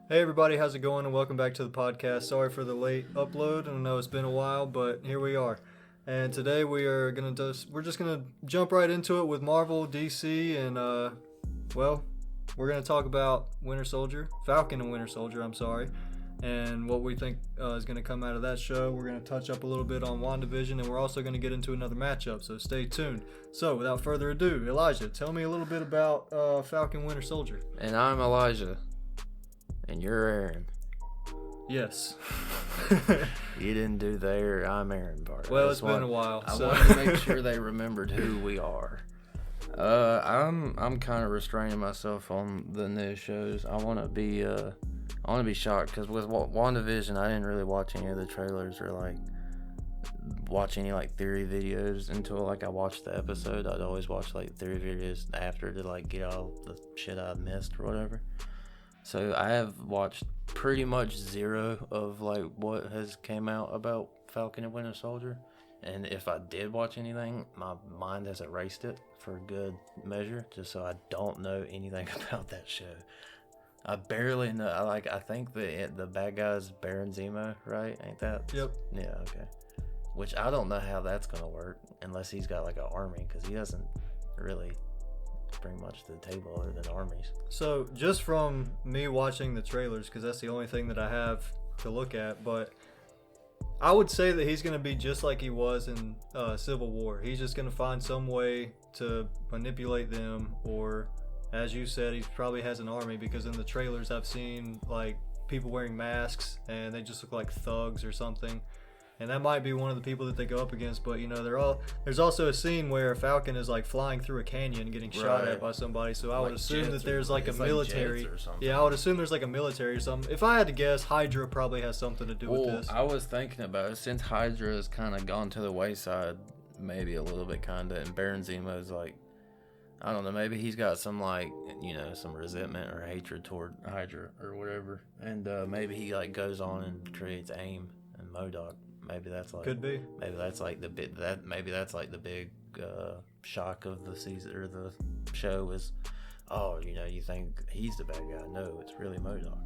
Hey everybody, how's it going? And welcome back to the podcast. Sorry for the late upload. I know it's been a while, but here we are. And today we're just gonna jump right into it with Marvel, DC, and we're gonna talk about Falcon and Winter Soldier. I'm sorry, and what we think is gonna come out of that show. We're gonna touch up a little bit on WandaVision, and we're also gonna get into another matchup. So stay tuned. So without further ado, Elijah, tell me a little bit about Falcon, Winter Soldier. And I'm Elijah. And you're Aaron. Yes. You didn't do there. I'm Aaron part. Well, it's been a while. I wanted to make sure they remembered who we are. I'm kind of restraining myself on the new shows. I want to be shocked because with WandaVision, I didn't really watch any of the trailers or like watch any like theory videos until like I watched the episode. I'd always watch like theory videos after to like get all the shit I missed or whatever. So I have watched pretty much zero of like what has came out about Falcon and Winter Soldier. And if I did watch anything, my mind has erased it for good measure, just so I don't know anything about that show. I barely know. I think the bad guy's Baron Zemo, right? Ain't that? Yep. Yeah, okay. Which I don't know how that's gonna work unless he's got like an army, because he doesn't really bring much to the table other than armies. So just from me watching the trailers, because that's the only thing that I have to look at, but I would say that he's going to be just like he was in Civil War. He's just going to find some way to manipulate them, or as you said, he probably has an army, because in the trailers I've seen like people wearing masks and they just look like thugs or something. And that might be one of the people that they go up against, but you know, there's also a scene where Falcon is like flying through a canyon getting shot at by somebody, so I would assume that there's like a military. Yeah, I would assume there's like a military or something. If I had to guess, Hydra probably has something to do with this. I was thinking about it, since Hydra has kind of gone to the wayside, maybe a little bit kinda, and Baron Zemo's like, I don't know, maybe he's got some like, you know, some resentment or hatred toward Hydra or whatever, and maybe he like goes on and creates AIM and MODOK. Maybe that's like could be. Maybe that's like the big shock of the season or the show is, oh, you know, you think he's the bad guy. No, it's really MODOK.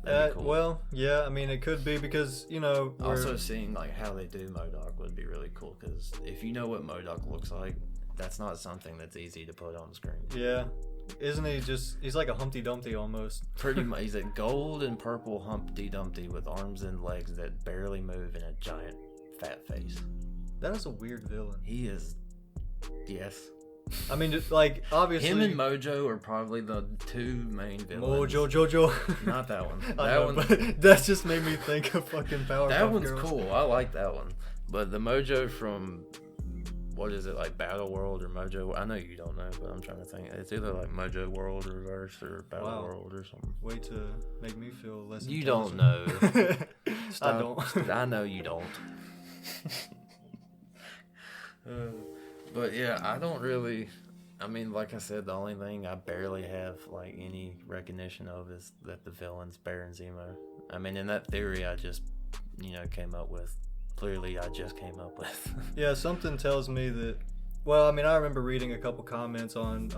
That'd be cool. Well, yeah, I mean, it could be, because you know. Also, seeing like how they do MODOK would be really cool, because if you know what MODOK looks like, that's not something that's easy to put on screen. Yeah. Isn't he he's like a Humpty Dumpty almost. Pretty much. He's a gold and purple Humpty Dumpty with arms and legs that barely move and a giant fat face. That is a weird villain. He is, yes. I mean, just like, obviously. Him and Mojo are probably the two main villains. Mojo Jojo. Not that one. But that just made me think of fucking Powerpuff Girls. That one's cool. I like that one. But the Mojo from, what is it, like Battle World or Mojo? I know you don't know, but I'm trying to think. It's either like Mojo World Reverse or Battle World or something. Way to make me feel less. You don't know. I don't. I know you don't. But yeah, I don't really. I mean, like I said, the only thing I barely have like any recognition of is that the villain's Baron Zemo. I mean, in that theory, I just came up with. Clearly, I just came up with. Yeah, something tells me that. Well, I mean, I remember reading a couple comments on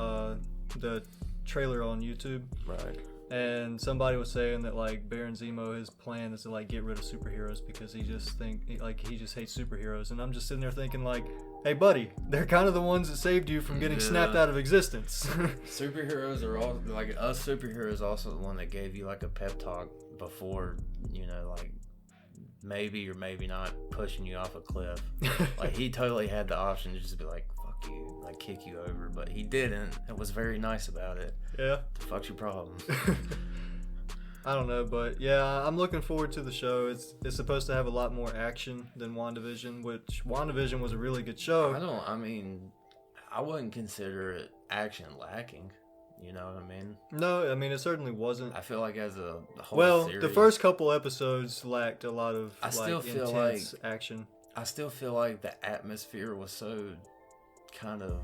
the trailer on YouTube. Right. And somebody was saying that like Baron Zemo, his plan is to like get rid of superheroes because he just hates superheroes. And I'm just sitting there thinking like, hey buddy, they're kind of the ones that saved you from getting snapped out of existence. Superheroes are all like us. Superheroes also the one that gave you like a pep talk before, like. Maybe or maybe not pushing you off a cliff. Like he totally had the option to just be like, fuck you, like kick you over, but he didn't. It was very nice about it. Yeah. The fuck's your problem? I don't know, but yeah, I'm looking forward to the show. It's supposed to have a lot more action than WandaVision, which WandaVision was a really good show. I wouldn't consider it action lacking. You know what I mean? No, I mean, it certainly wasn't. I feel like as a whole series, the first couple episodes lacked a lot of intense action. I still feel like the atmosphere was so kind of...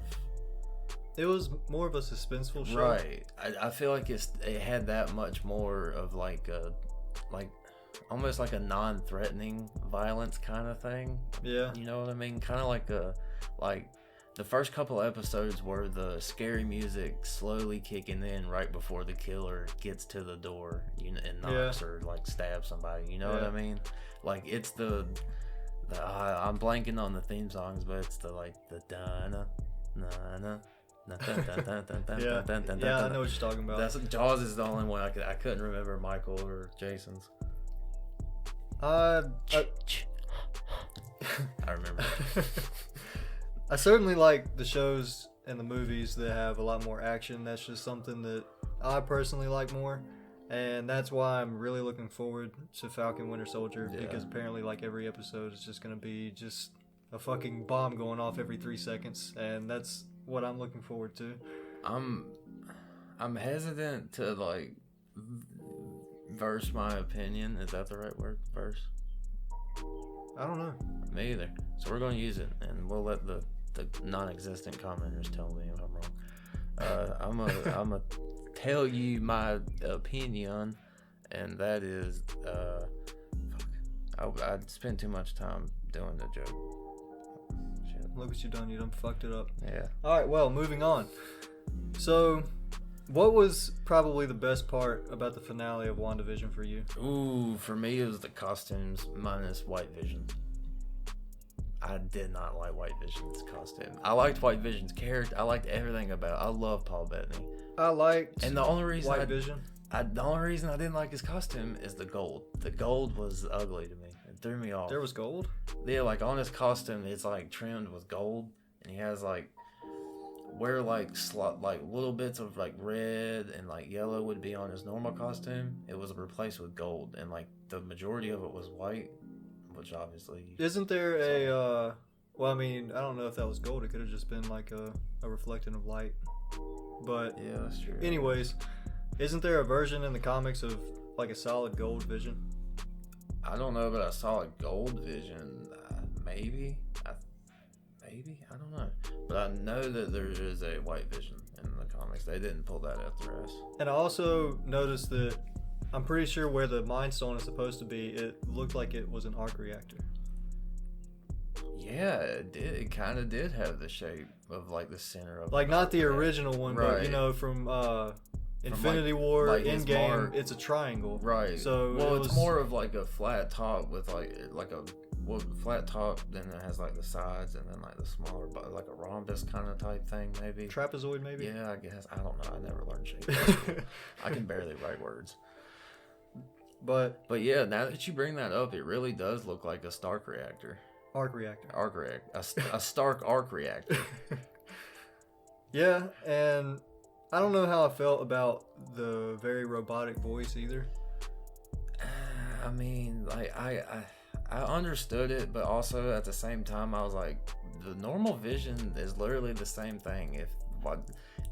It was more of a suspenseful show. Right. I feel like it had that much more of like almost like a non-threatening violence kind of thing. Yeah. You know what I mean? Kind of like the first couple episodes were the scary music slowly kicking in right before the killer gets to the door, and knocks or like stabs somebody. You know what I mean? Like it's the I'm blanking on the theme songs, but it's the da-na, na-na. Yeah, I know what you're talking about. Jaws is the only one I couldn't remember Michael or Jason's. I remember. I certainly like the shows and the movies that have a lot more action. That's just something that I personally like more, and that's why I'm really looking forward to Falcon Winter Soldier, because apparently like every episode is just going to be just a fucking bomb going off every 3 seconds, and that's what I'm looking forward to. I'm hesitant to like verse my opinion. Is that the right word? Verse? I don't know. Me either. So we're going to use it, and we'll let the non-existent commenters tell me if I'm wrong. I'm gonna tell you my opinion, and that is, I'd spend too much time doing the joke. Shit. Look what you done. You done fucked it up. Yeah. All right. Well, moving on. So, what was probably the best part about the finale of WandaVision for you? Ooh, for me it was the costumes minus White Vision. I did not like White Vision's costume. I liked White Vision's character. I liked everything about it. I love Paul Bettany. I liked and the only reason White Vision. The only reason I didn't like his costume is the gold. The gold was ugly to me. It threw me off. There was gold? Yeah, like on his costume, it's like trimmed with gold, and he has like where like little bits of like red and like yellow would be on his normal costume. It was replaced with gold, and like the majority of it was white. Which obviously isn't there well, I mean, I don't know if that was gold. It could have just been like a reflection of light. But yeah, that's true. Anyways, isn't there a version in the comics of like a solid gold Vision? I don't know about a solid gold Vision. Maybe I don't know. But I know that there is a White Vision in the comics. They didn't pull that out the rest. And I also noticed that I'm pretty sure where the Mind Stone is supposed to be, it looked like it was an arc reactor. Yeah, it did. It kind of did have the shape of like the center of. Like not the original one, right. But from Infinity War, like Endgame, it's a triangle. Right. So it's more of like a flat top with like a flat top. Then it has like the sides, and then like the smaller, but like a rhombus kind of type thing, maybe. Trapezoid, maybe. Yeah, I guess. I don't know. I never learned shape. I can barely write words. But yeah, now that you bring that up, it really does look like a Stark reactor. Arc reactor. A Stark arc reactor. Yeah, and I don't know how I felt about the very robotic voice either. I mean, like I understood it, but also at the same time, I was like, the normal Vision is literally the same thing.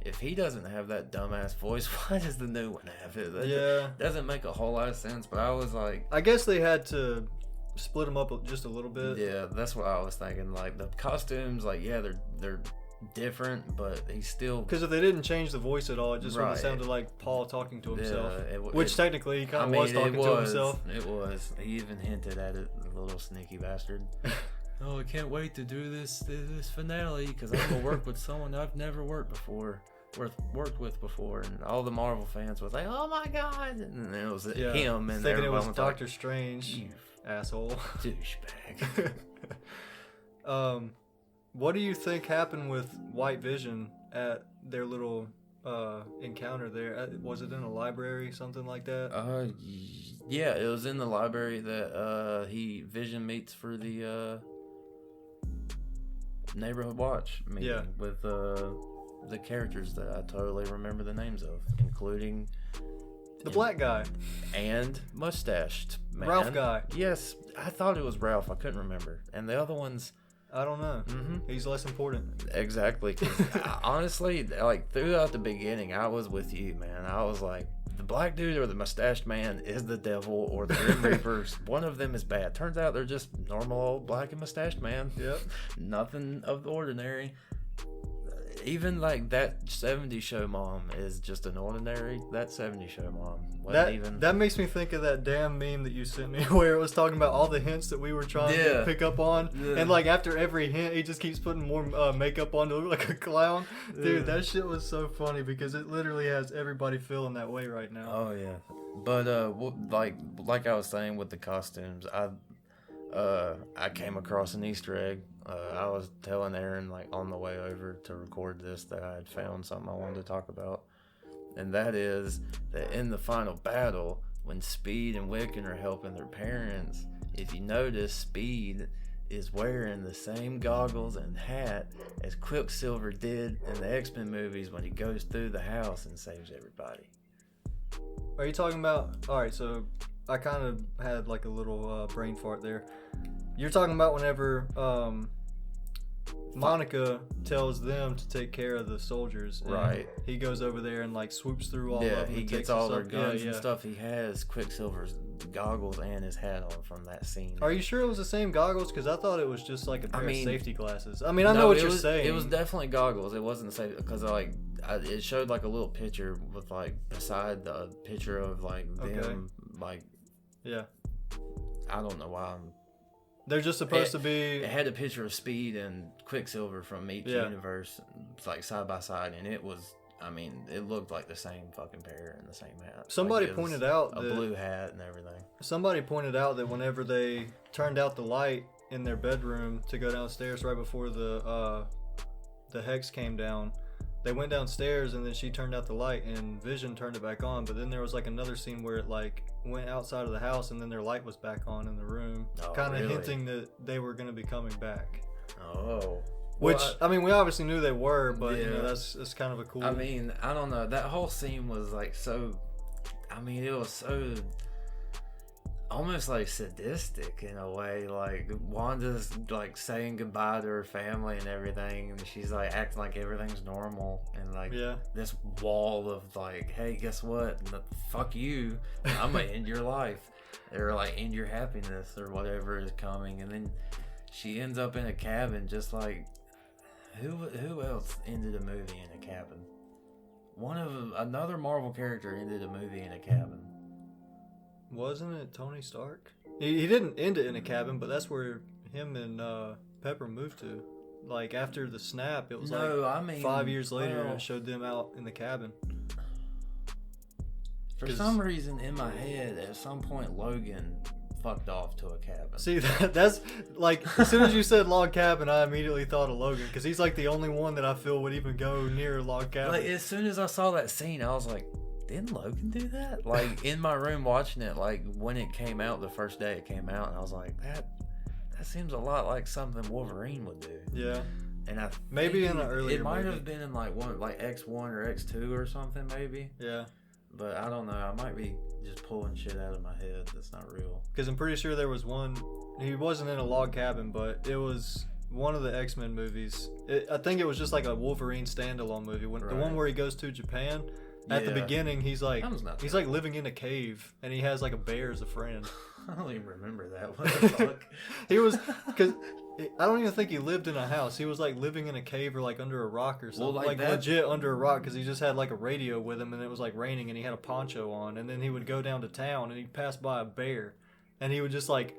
If he doesn't have that dumbass voice, why does the new one have it? That doesn't make a whole lot of sense. But I was like, I guess they had to split them up just a little bit. Yeah, that's what I was thinking. Like the costumes, like they're different, but he's still, because if they didn't change the voice at all, it just would have sounded like Paul talking to himself. Which technically he kind of was talking to himself. It was. He even hinted at it, the little sneaky bastard. Oh, I can't wait to do this finale because I'm gonna work with someone I've never worked with before, and all the Marvel fans was like, "Oh my god!" And it was him, and thinking it was like, Doctor Strange. You asshole, douchebag. What do you think happened with White Vision at their little encounter there? Was it in a library, something like that? Yeah, it was in the library that Vision meets for the neighborhood watch meeting with the characters that I totally remember the names of, including the black guy and mustached man. Ralph guy. Yes, I thought it was Ralph. I couldn't remember. And the other ones, I don't know. Mm-hmm. He's less important. Exactly. 'Cause honestly, like throughout the beginning, I was with you, man. I was like, the black dude or the mustached man is the devil or the Grim Reapers. One of them is bad. Turns out they're just normal old black and mustached man. Yep. Nothing of the ordinary. even like that 70s show mom is just an ordinary. That 70s show mom that makes me think of that damn meme that you sent me where it was talking about all the hints that we were trying to pick up on, and like after every hint he just keeps putting more makeup on to look like a clown. Dude, that shit was so funny because it literally has everybody feeling that way right now. Oh yeah, but like I was saying with the costumes, I came across an Easter egg. I was telling Aaron like on the way over to record this that I had found something I wanted to talk about, and that is that in the final battle when Speed and Wiccan are helping their parents, if you notice, Speed is wearing the same goggles and hat as Quicksilver did in the X-Men movies when he goes through the house and saves everybody. Are you talking about? All right, so I kind of had like a little brain fart there. You're talking about whenever Monica tells them to take care of the soldiers. Right. He goes over there and like swoops through all of them. He gets all their guns and stuff. He has Quicksilver's goggles and his hat on from that scene. Are you sure it was the same goggles? Because I thought it was just like a pair of safety glasses. I mean, I know what you're saying. It was definitely goggles. It wasn't safe because it showed like a little picture with like beside the picture of like them like. Yeah. I don't know why they're just supposed to be. It had a picture of Speed and Quicksilver from each universe, like side by side, and it was. I mean, it looked like the same fucking pair and the same hat. Somebody pointed out a blue hat and everything. Somebody pointed out that whenever they turned out the light in their bedroom to go downstairs right before the hex came down, they went downstairs and then she turned out the light and Vision turned it back on. But then there was like another scene where it like went outside of the house and then their light was back on in the room, kind of hinting that they were going to be coming back. Oh. Which, I mean, we obviously knew they were, but you know, that's kind of a cool. I mean, I don't know. That whole scene was like so. I mean, it was so almost like sadistic in a way. Like Wanda's like saying goodbye to her family and everything, and she's like acting like everything's normal, and like this wall of like, hey, guess what? Fuck you. I'm gonna end your life, or like end your happiness, or whatever is coming, and then she ends up in a cabin, just like. Who else ended a movie in a cabin? Another Marvel character ended a movie in a cabin. Wasn't it Tony Stark? He didn't end it in a cabin, but that's where him and Pepper moved to. Like after the snap, it was 5 years later, and it showed them out in the cabin. For some reason, in my head, at some point, Logan fucked off to a cabin. See, that's like as soon as you said log cabin, I immediately thought of Logan because he's like the only one that I feel would even go near a log cabin. Like as soon as I saw that scene, I was like, didn't Logan do that? Like in my room watching it, like when it came out, the first day it came out, and I was like, that seems a lot like something Wolverine would do. Yeah. And I maybe in an earlier it might have been in like X1 or X2 or something maybe. Yeah. But I don't know. I might be just pulling shit out of my head that's not real. Because I'm pretty sure there was one. He wasn't in a log cabin, but it was one of the X-Men movies. I think it was just like a Wolverine standalone movie. The one where he goes to Japan. At the beginning, he's like living in a cave, and he has like a bear as a friend. I don't even remember that. What the fuck? He was because. I don't even think he lived in a house. He was like living in a cave or like under a rock or something. Well, like legit under a rock because he just had like a radio with him and it was like raining and he had a poncho on. And then he would go down to town and he'd pass by a bear and he would just like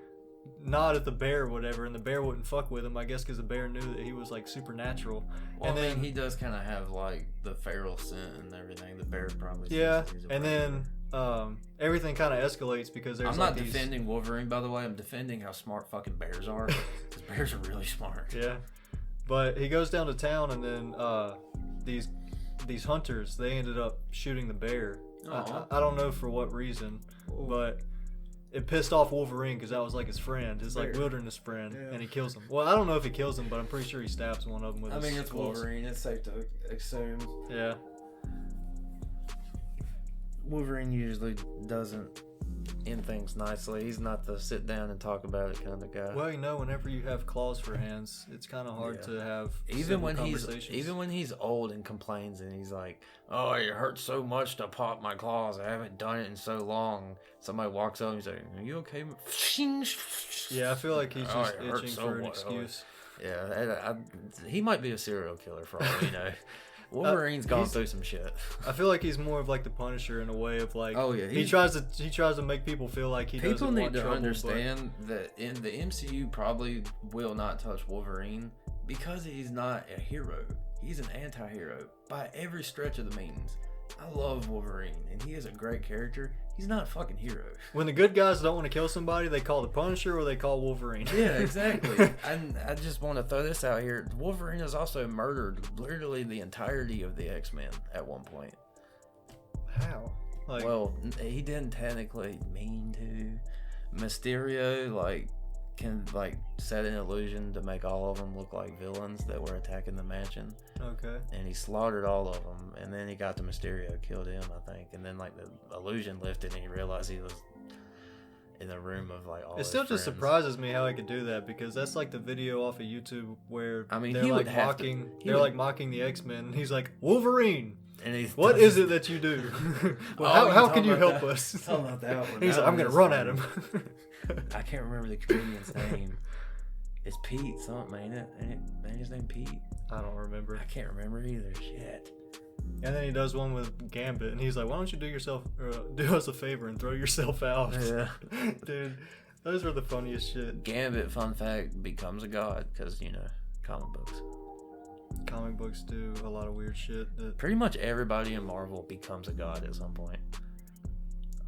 nod at the bear or whatever, and the bear wouldn't fuck with him, I guess, because the bear knew that he was like supernatural. Well, and then he does kind of have like the feral scent and everything. The bear probably. Yeah, and then everything kind of escalates because there's. I'm not defending Wolverine, by the way. I'm defending how smart fucking bears are. Because bears are really smart. Yeah, but he goes down to town, and then these hunters, they ended up shooting the bear. I don't know for what reason, but it pissed off Wolverine because that was like his friend, his like wilderness friend, and he kills him. Well, I don't know if he kills him, but I'm pretty sure he stabs one of them with his it's claws. Wolverine. It's safe to assume. Yeah. Wolverine usually doesn't end things nicely. He's not the sit down and talk about it kind of guy. Well, you know, whenever you have claws for hands, it's kind of hard to have even when he's old and complains and he's like, "Oh, it hurts so much to pop my claws. I haven't done it in so long." Somebody walks up and he's like, "Are you okay?" Yeah, I feel like he's just itching for an excuse. Yeah, he might be a serial killer for all we know. Wolverine's gone through some shit. I feel like he's more of like the Punisher in a way of like. Oh yeah, he tries to make people feel like he doesn't want trouble. People need to understand that in the MCU probably will not touch Wolverine because he's not a hero. He's an anti-hero by every stretch of the means. I love Wolverine, and he is a great character. He's not a fucking hero. When the good guys don't want to kill somebody, they call the Punisher or they call Wolverine. Yeah, exactly. I just want to throw this out here. Wolverine has also murdered literally the entirety of the X-Men at one point. How? Like, well, he didn't technically mean to. Mysterio, can set an illusion to make all of them look like villains that were attacking the mansion. Okay. And he slaughtered all of them, and then he got to Mysterio, killed him, I think, and then the illusion lifted, and he realized he was in the room of all. It still his just friends. surprises me how he could do that, because that's like the video off of YouTube where they're mocking the X-Men, and he's like, Wolverine. And what is it that you do? Well, how can you help us? Talking about that one. He's like, I'm gonna run at him. I can't remember the comedian's name. It's Pete something, ain't it? Ain't his name Pete? I don't remember. I can't remember either. Shit. And then he does one with Gambit, and he's like, "Why don't you do us a favor and throw yourself out?" Yeah, dude, those were the funniest shit. Gambit, fun fact, becomes a god because comic books. Comic books do a lot of weird shit. Pretty much everybody in Marvel becomes a god at some point.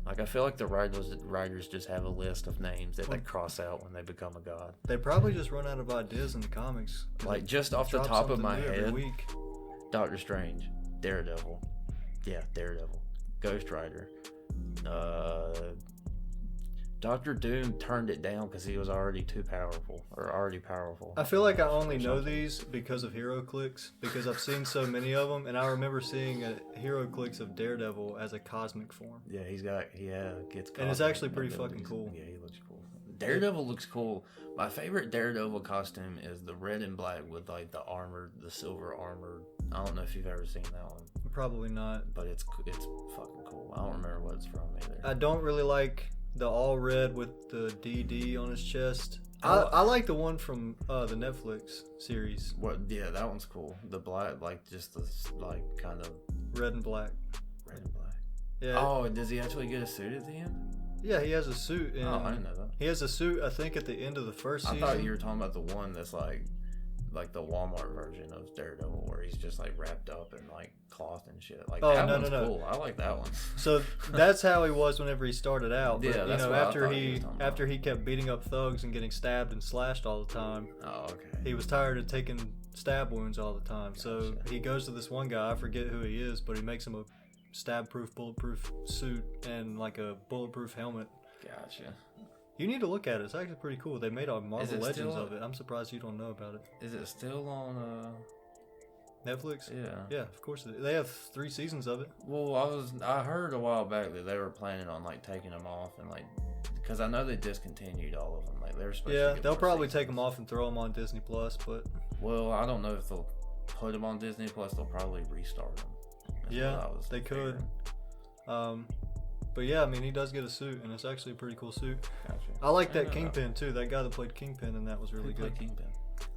I feel like the writers just have a list of names that they cross out when they become a god. They probably just run out of ideas in the comics. Just off the top of my head, Doctor Strange, Daredevil, Ghost Rider, Doctor Doom turned it down because he was already powerful. I feel like I only know these because of hero clicks, because I've seen so many of them, and I remember seeing a hero clicks of Daredevil as a cosmic form. Yeah, gets cosmic. And it's actually pretty fucking cool. Yeah, he looks cool. Daredevil looks cool. My favorite Daredevil costume is the red and black with the silver armor. I don't know if you've ever seen that one. Probably not. But it's fucking cool. I don't remember what it's from either. I don't really like the all red with the DD on his chest. I like the one from the Netflix series. What? Yeah, that one's cool. The black, just the kind of red and black. Red and black. Yeah. Oh, does he actually get a suit at the end? Yeah, he has a suit. I didn't know that. He has a suit, I think, at the end of the first season. I thought you were talking about the one that's like the Walmart version of Daredevil, where he's just wrapped up in cloth and shit. That one's cool. I like that one. So that's how he was whenever he started out. But, yeah, that's after he kept beating up thugs and getting stabbed and slashed all the time. Oh, okay. He was tired of taking stab wounds all the time. Gotcha. So he goes to this one guy. I forget who he is, but he makes him a stab-proof, bulletproof suit and a bulletproof helmet. Gotcha. You need to look at it. It's actually pretty cool. They made a Marvel Legends of it. I'm surprised you don't know about it. Is it still on Netflix? Yeah. Yeah, of course. They have 3 seasons of it. Well, I heard a while back that they were planning on taking them off and because I know they discontinued all of them. They were supposed to. Yeah, they'll probably take them off and throw them on Disney Plus, but. Well, I don't know if they'll put them on Disney Plus. They'll probably restart them. That's they could. But yeah, I mean, he does get a suit, and it's actually a pretty cool suit. Gotcha. I like that Kingpin too. That guy that played Kingpin, and that was really good. Kingpin?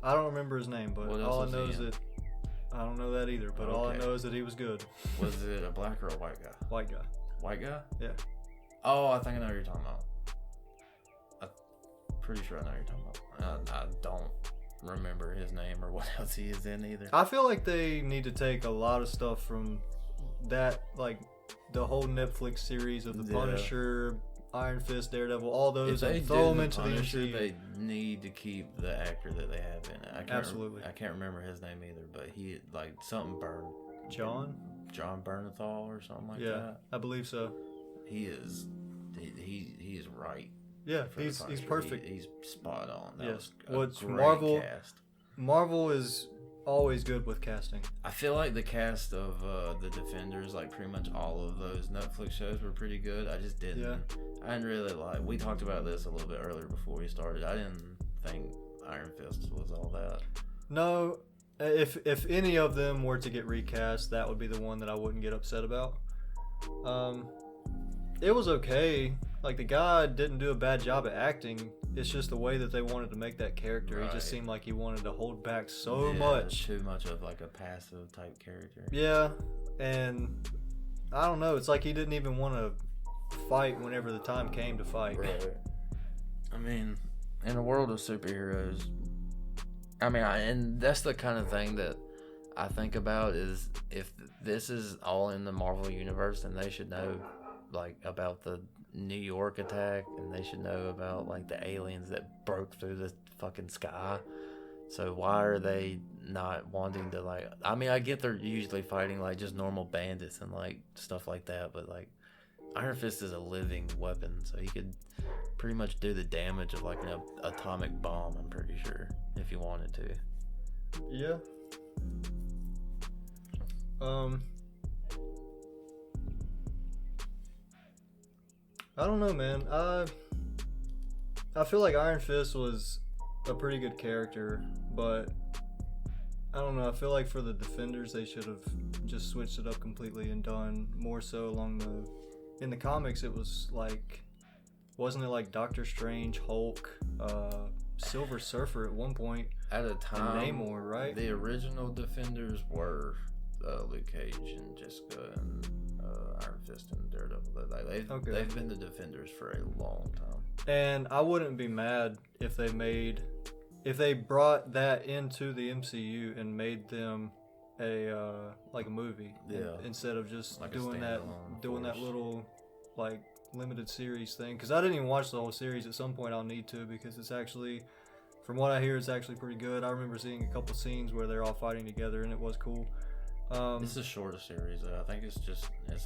I don't remember his name, but all I know is that I don't know that either. But all I know is that he was good. Was it a black or a white guy? White guy. White guy? Yeah. Oh, I think I know what you're talking about. I'm pretty sure I know what you're talking about. I don't remember his name or what else he is in either. I feel like they need to take a lot of stuff from that, the whole Netflix series of the Punisher, Iron Fist, Daredevil, all those, and throw them into the MCU. They need to keep the actor that they have in it. Absolutely. I can't remember his name either, but he something Byrne. John Bernthal or something like that. Yeah, I believe so. He is right. Yeah, he's perfect. He's spot on. What's Marvel? Cast. Marvel is always good with casting. I feel like the cast of the Defenders, pretty much all of those Netflix shows were pretty good. I just didn't. Yeah. I didn't really we talked about this a little bit earlier before we started. I didn't think Iron Fist was all that. No, if any of them were to get recast, that would be the one that I wouldn't get upset about. It was okay. Like, the guy didn't do a bad job at acting. It's just the way that they wanted to make that character. Right. He just seemed like he wanted to hold back so much. Too much of like a passive type character. Yeah, and I don't know. It's like he didn't even want to fight whenever the time came to fight. Right. I mean, in a world of superheroes, and that's the kind of thing that I think about is if this is all in the Marvel universe, then they should know like about the New York attack, and they should know about like the aliens that broke through the fucking sky. So why are they not wanting to like? I mean, I get they're usually fighting like just normal bandits and like stuff like that, but like Iron Fist is a living weapon, so he could pretty much do the damage of like an atomic bomb. I'm pretty sure if he wanted to. Yeah. I don't know, man. I feel like Iron Fist was a pretty good character, but I don't know. I feel like for the Defenders, they should have just switched it up completely and done more so along the. In the comics, it was like, wasn't it like Doctor Strange, Hulk, Silver Surfer at one point? At a time, and Namor, right? The original Defenders were Luke Cage and Jessica and Iron Fist and Daredevil. They've been the Defenders for a long time. And I wouldn't be mad if they brought that into the MCU and made them a like a movie. Yeah. Instead of just like doing that little like limited series thing. Because I didn't even watch the whole series. At some point I'll need to, because it's actually, from what I hear, it's actually pretty good. I remember seeing a couple scenes where they're all fighting together and it was cool. It's a shorter series though. I think it's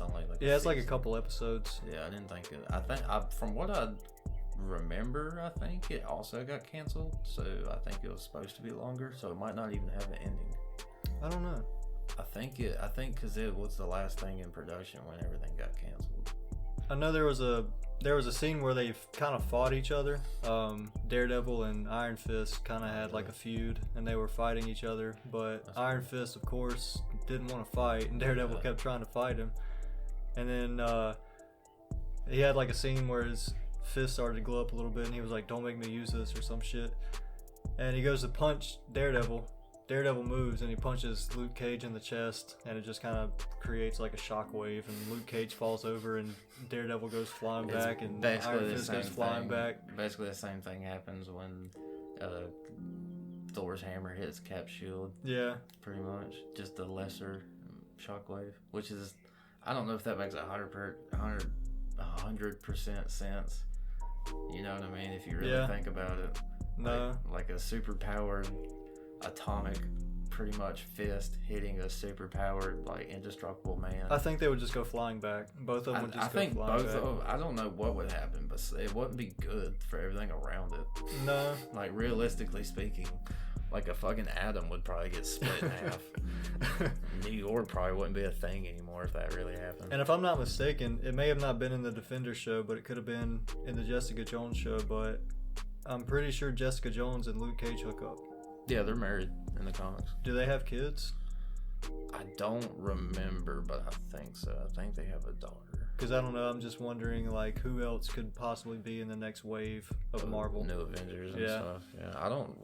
only like it's like a couple episodes. Yeah, I didn't think it. From what I remember, I think it also got canceled. So I think it was supposed to be longer. So it might not even have an ending. I don't know. I think because it was the last thing in production when everything got canceled. I know there was a scene where they kind of fought each other. Daredevil and Iron Fist kind of had like a feud, and they were fighting each other. But Iron Fist, of course, didn't want to fight, and Daredevil kept trying to fight him. And then he had like a scene where his fist started to glow up a little bit, and he was like, "Don't make me use this," or some shit. And he goes to punch Daredevil. Daredevil moves and he punches Luke Cage in the chest, and it just kind of creates like a shockwave, and Luke Cage falls over and Daredevil goes flying back, and Iron Fist goes flying back. Basically the same thing happens when Thor's hammer hits Cap's shield. Yeah. Pretty much. Just a lesser shockwave, which is, I don't know if that makes 100% sense. You know what I mean? If you really think about it. No. Like a super powered atomic pretty much fist hitting a super powered like indestructible man. I think they would just go flying back. Both of them would just go flying back. I think both of them, I don't know what would happen, but it wouldn't be good for everything around it. No. Like realistically speaking, like a fucking atom would probably get split in half. New York probably wouldn't be a thing anymore if that really happened. And if I'm not mistaken, it may have not been in the Defenders show, but it could have been in the Jessica Jones show, but I'm pretty sure Jessica Jones and Luke Cage hook up. Yeah, they're married in the comics. Do they have kids? I don't remember, but I think so. I think they have a daughter. Because I don't know, I'm just wondering like who else could possibly be in the next wave of Marvel. New Avengers and stuff. Yeah, I don't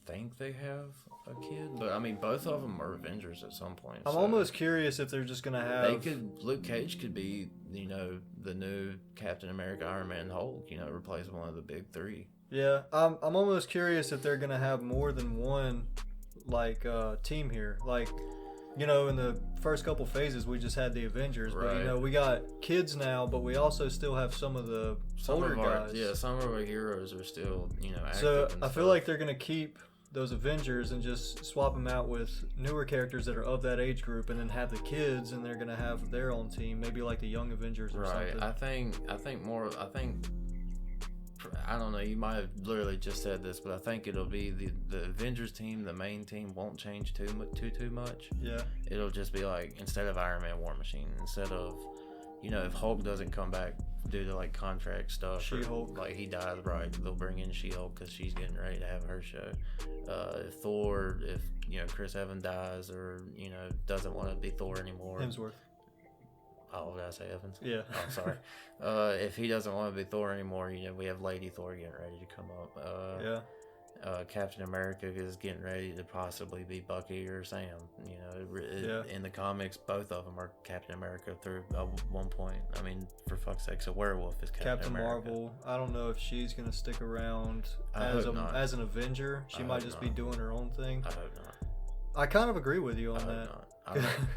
think they have a kid, but I mean both of them are Avengers at some point. I'm almost curious if they're just gonna have. Luke Cage could be, the new Captain America, Iron Man, Hulk. Replace one of the big three. Yeah, I'm almost curious if they're gonna have more than one team here. Like, in the first couple phases we just had the Avengers, right. But we got kids now, but we also still have some of the older guys. Yeah, some of our heroes are still active. So I feel like they're gonna keep those Avengers and just swap them out with newer characters that are of that age group, and then have the kids, and they're gonna have their own team, maybe like the Young Avengers or something. Right. I think I don't know, you might have literally just said this, but I think it'll be the Avengers team, the main team won't change too much. Yeah. It'll just be like, instead of Iron Man, War Machine, instead of, if Hulk doesn't come back due to like contract stuff, She-Hulk, like he dies, right, they'll bring in She-Hulk because she's getting ready to have her show. If Thor, Chris Evans dies or, doesn't want to be Thor anymore. Hemsworth. Oh, did I say Evans? Yeah. Oh, sorry. If he doesn't want to be Thor anymore, we have Lady Thor getting ready to come up. Yeah. Captain America is getting ready to possibly be Bucky or Sam. In the comics, both of them are Captain America through one point. I mean, for fuck's sake, a werewolf is Captain America. Marvel. I don't know if she's gonna stick around as an Avenger. She might just be doing her own thing. I hope not. I kind of agree with you on that. Not.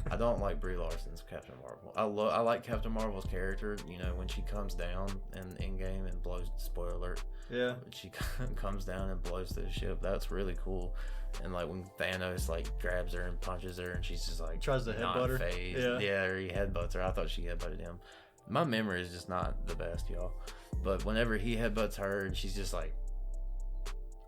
I don't like Brie Larson's Captain Marvel. I like Captain Marvel's character. When she comes down in Endgame and blows. Spoiler alert. Yeah. She comes down and blows the ship. That's really cool. And like when Thanos grabs her and punches her, and she's just tries to headbutt her. Yeah, or he headbutts her. I thought she headbutted him. My memory is just not the best, y'all. But whenever he headbutts her and she's just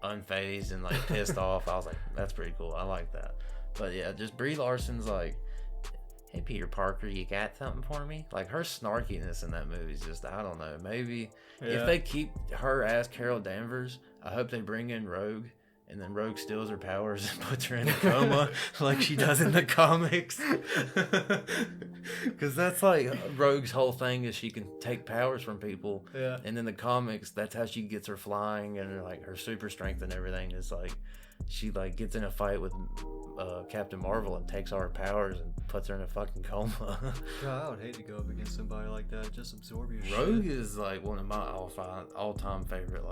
unfazed and pissed off, I was like, that's pretty cool. I like that. But yeah, just Brie Larson's hey Peter Parker, you got something for me? Her snarkiness in that movie is just, I don't know. Maybe if they keep her as Carol Danvers, I hope they bring in Rogue, and then Rogue steals her powers and puts her in a coma like she does in the comics. Because that's Rogue's whole thing is she can take powers from people. Yeah. And in the comics, that's how she gets her flying and her super strength and everything is she gets in a fight with Captain Marvel and takes all her powers and puts her in a fucking coma. God, I would hate to go up against somebody like that. Just absorb your Rogue shit. is one of my all-time favorite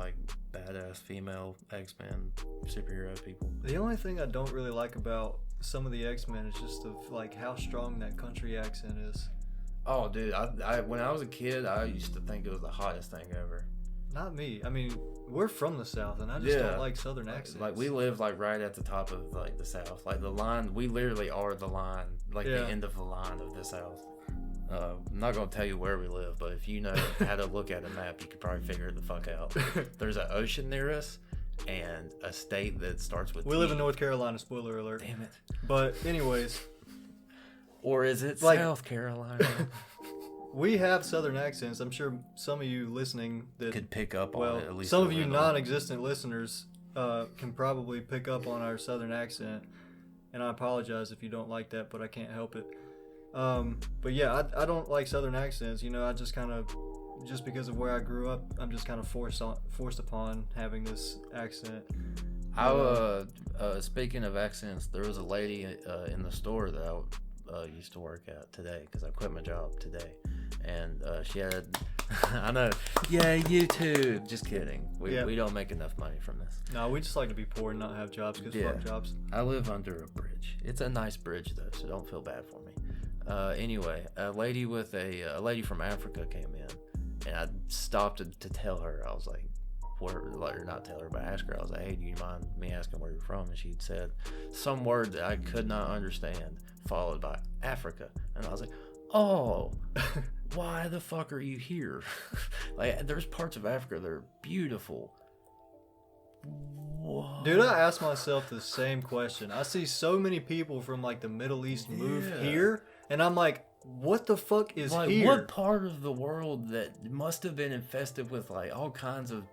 badass female X-Men superhero people. The only thing I don't really like about some of the X-Men is just how strong that country accent is. Oh, dude, I when I was a kid, I used to think it was the hottest thing ever. Not me. I mean, we're from the South, and I just don't like Southern accents. We live right at the top of the South. The line, we literally are the line, the end of the line of the South. I'm not gonna tell you where we live, but if you know how to look at a map, you could probably figure it the fuck out. There's an ocean near us, and a state that starts with. We live in North Carolina. Spoiler alert. Damn it. But anyways. Or is it South Carolina? We have Southern accents. I'm sure some of you listening that could pick up on it. At least some of you non-existent listeners can probably pick up on our Southern accent, and I apologize if you don't like that, but I can't help it. But yeah, I don't like Southern accents. I just just because of where I grew up, I'm just kind of forced upon having this accent. Speaking of accents, there was a lady in the store that I used to work at today because I quit my job today. And she had, I know, yeah, YouTube. Just kidding. We don't make enough money from this. No, we just like to be poor and not have jobs because fuck jobs. I live under a bridge. It's a nice bridge though, so don't feel bad for me. Anyway, a lady from Africa came in, and I stopped to tell her. I was like, not tell her, but ask her. I was like, hey, do you mind me asking where you're from? And she'd said some word that I could not understand, followed by Africa, and I was like, oh. Why the fuck are you here? There's parts of Africa that are beautiful. What? Dude, I ask myself the same question. I see so many people from the Middle East move here, and I'm like, what the fuck is here? What part of the world that must have been infested with all kinds of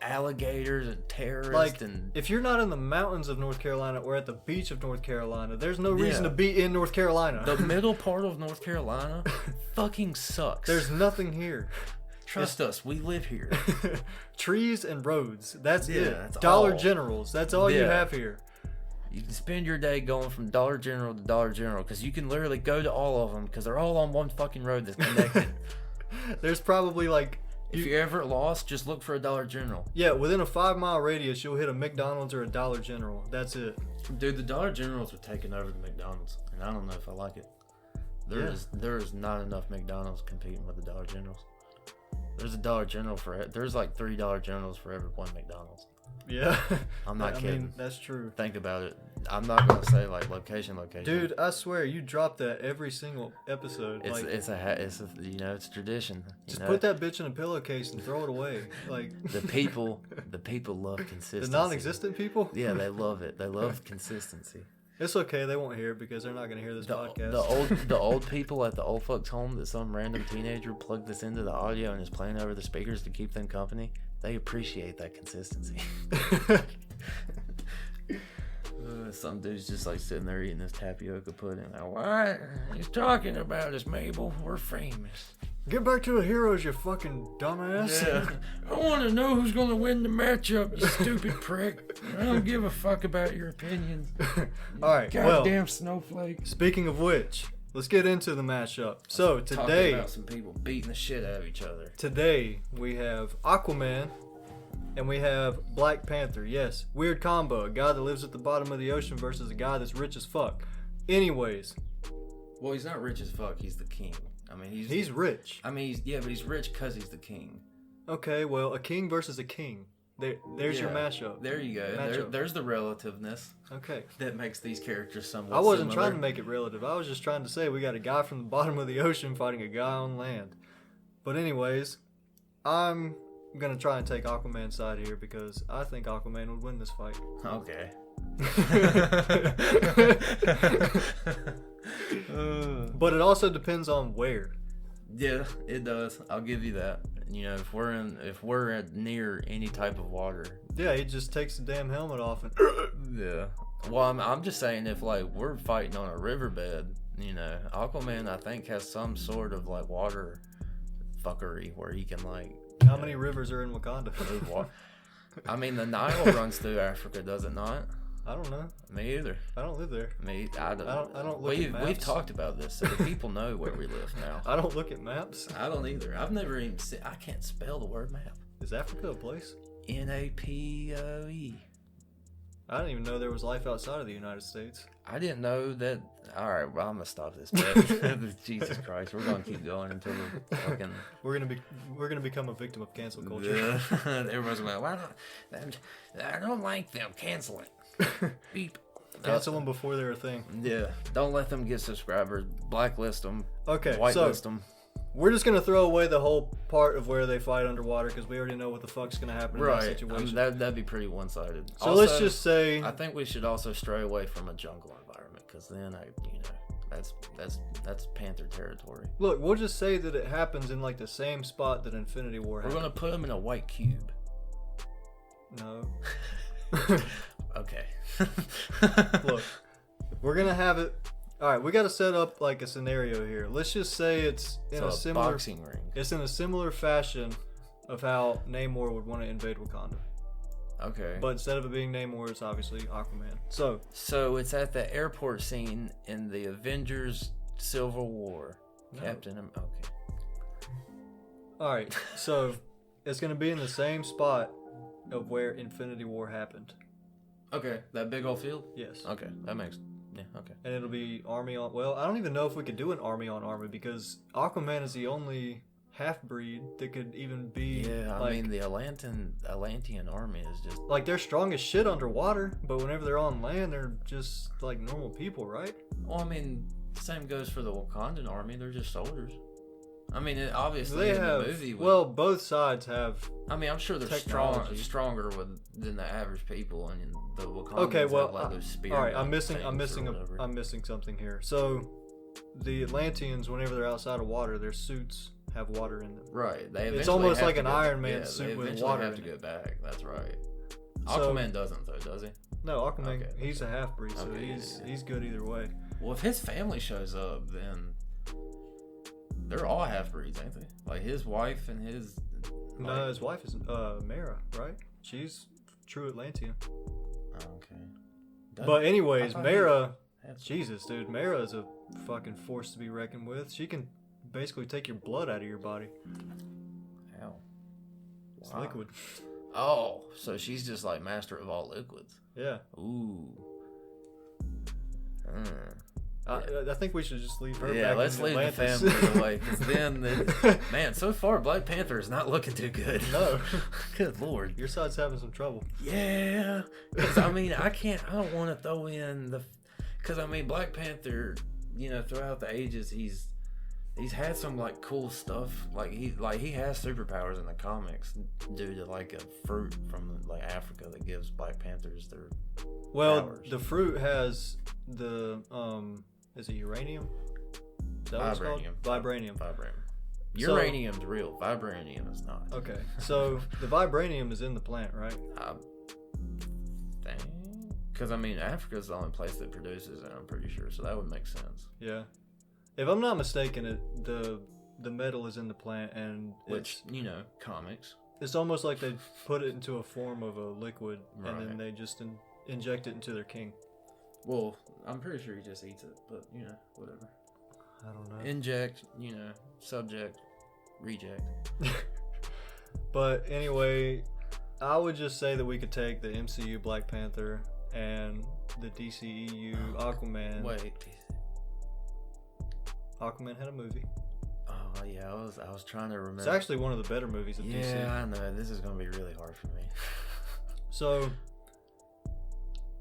alligators and terrorists and if you're not in the mountains of North Carolina or at the beach of North Carolina, there's no reason to be in North Carolina. The middle part of North Carolina fucking sucks. There's nothing here. Trust us, we live here. Trees and roads. That's it. That's Dollar all. Generals. That's all you have here. You can spend your day going from Dollar General to Dollar General because you can literally go to all of them because they're all on one fucking road that's connected. There's probably if you're ever lost, just look for a Dollar General. Yeah, within a 5-mile radius, you'll hit a McDonald's or a Dollar General. That's it. Dude, the Dollar Generals are taking over the McDonald's, and I don't know if I like it. There is not enough McDonald's competing with the Dollar Generals. There's a Dollar General there's 3 Dollar Generals for every one McDonald's. Yeah. I'm not kidding. I mean, that's true. Think about it. I'm not going to say location. Dude, I swear you drop that every single episode. It's tradition. Just put that bitch in a pillowcase and throw it away. The people love consistency. The non-existent people? Yeah, they love it. They love consistency. It's okay. They won't hear it because they're not going to hear this podcast. The old people at the old folks' home that some random teenager plugged this into the audio and is playing over the speakers to keep them company. They appreciate that consistency. Some dude's just like sitting there eating this tapioca pudding. Like, what? He's talking about us, Mabel. We're famous. Get back to the heroes, you fucking dumbass. Yeah. I want to know who's going to win the matchup, you stupid prick. I don't give a fuck about your opinions. All right, Goddamn snowflake. Speaking of which, let's get into the matchup. So Talking today, about some people beating the shit out of each other. today we have Aquaman and we have Black Panther. Yes, weird combo. A guy that lives at the bottom of the ocean versus a guy that's rich as fuck. Anyways, Well, he's not rich as fuck. He's the king. I mean, he's rich. I mean, but he's rich because he's the king. Okay, well, a king versus a king. There's your mashup. There you go. There's the relativeness. Okay. That makes these characters somewhat I wasn't similar. trying to make it relative. I was just trying to say we got a guy from the bottom of the ocean fighting a guy on land. But anyways, I'm going to try and take Aquaman's side here because I think Aquaman would win this fight. Okay. But it also depends on where. Yeah, it does. I'll give you that. You know, if we're near any type of water. Yeah, he just takes the damn helmet off and Yeah. Well, I'm just saying if like we're fighting on a riverbed, you know, Aquaman I think has some sort of like water fuckery where he can like. How many rivers are in Wakanda? I mean, the Nile runs through Africa, does it not? I don't know. Me either. I don't live there. I don't look at maps. We've talked about this, so the people know where we live now. I don't look at maps. I don't either. I've never even seen. I can't spell the word map. Is Africa a place? Napoe. I didn't even know there was life outside of the United States. I didn't know that. All right, well, I'm gonna stop this bit. Jesus Christ, we're gonna keep going until the fucking. We're gonna become a victim of cancel culture. Everyone's like, "Why not? I don't like them. Cancel it. Beep. Cancel them before they're a thing. Yeah, don't let them get subscribers. Blacklist them. Okay, Whitelist them. We're just gonna throw away the whole part of where they fight underwater because we already know what the fuck's gonna happen in that situation. That'd be pretty one-sided. So let's just say I think we should also stray away from a jungle environment because then that's Panther territory. Look, we'll just say that it happens in like the same spot that Infinity War We're happened. gonna put them in a white cube. No. Okay. Look, we're gonna have it. All right, we got to set up like a scenario here. Let's just say it's in a similar boxing ring. It's in a similar fashion of how Namor would want to invade Wakanda. Okay. But instead of it being Namor, it's obviously Aquaman. So it's at the airport scene in the Avengers Civil War. No. Okay. All right, so it's gonna be in the same spot of where Infinity War happened. Okay, that big old field? Yes. Okay, that makes... Yeah, okay. And it'll be army on... Well, I don't even know if we could do an army on army because Aquaman is the only half-breed that could even be... Yeah, I mean, the Atlantean army is just... Like, they're strong as shit underwater, but whenever they're on land, they're just, like, normal people, right? Well, I mean, same goes for the Wakandan army. They're just soldiers. I mean, obviously the movie... Well, both sides have... I mean, I'm sure they're stronger than the average people, and the Wakandans okay, well, have like those spear all right, I'm missing something here. So, the Atlanteans, whenever they're outside of water, their suits have water in them. Right. It's almost like an Iron Man suit with water have to go back. That's right. Aquaman doesn't, though, does he? No, Aquaman, he's a half-breed, so he's good either way. Well, if his family shows up, then... They're all half-breeds, ain't they? Like, his wife and his... No, his wife is Mara, right? She's true Atlantean. Okay. But anyways, Mara... Jesus, dude. Mara is a fucking force to be reckoned with. She can basically take your blood out of your body. How? It's liquid. Oh, so she's just like master of all liquids. Yeah. Ooh. I think we should just leave her back. Yeah, let's leave Atlantis. the family away. Because then, man, so far Black Panther is not looking too good. No. Good lord. Your side's having some trouble. Yeah. Because, I mean, I don't want to throw in the... Because, I mean, Black Panther, you know, throughout the ages, he's had some, like, cool stuff. Like he has superpowers in the comics due to, like, a fruit from, like, Africa that gives Black Panthers their powers. The fruit has the... Is it uranium? Is that what it's called? Vibranium. Uranium's real. Vibranium is not. Okay. So the vibranium is in the plant, right? Because, I mean, Africa's the only place that produces it, I'm pretty sure, so that would make sense. Yeah. If I'm not mistaken, the metal is in the plant, and Which, comics. It's almost like they put it into a form of a liquid, Right. and then they just inject it into their king. Well, I'm pretty sure he just eats it, but, whatever. I don't know. Inject, subject, reject. But anyway, I would just say that we could take the MCU Black Panther and the DCEU Aquaman. Wait. Aquaman had a movie. Oh, yeah, I was trying to remember. It's actually one of the better movies of DC. Yeah, I know. This is going to be really hard for me. So,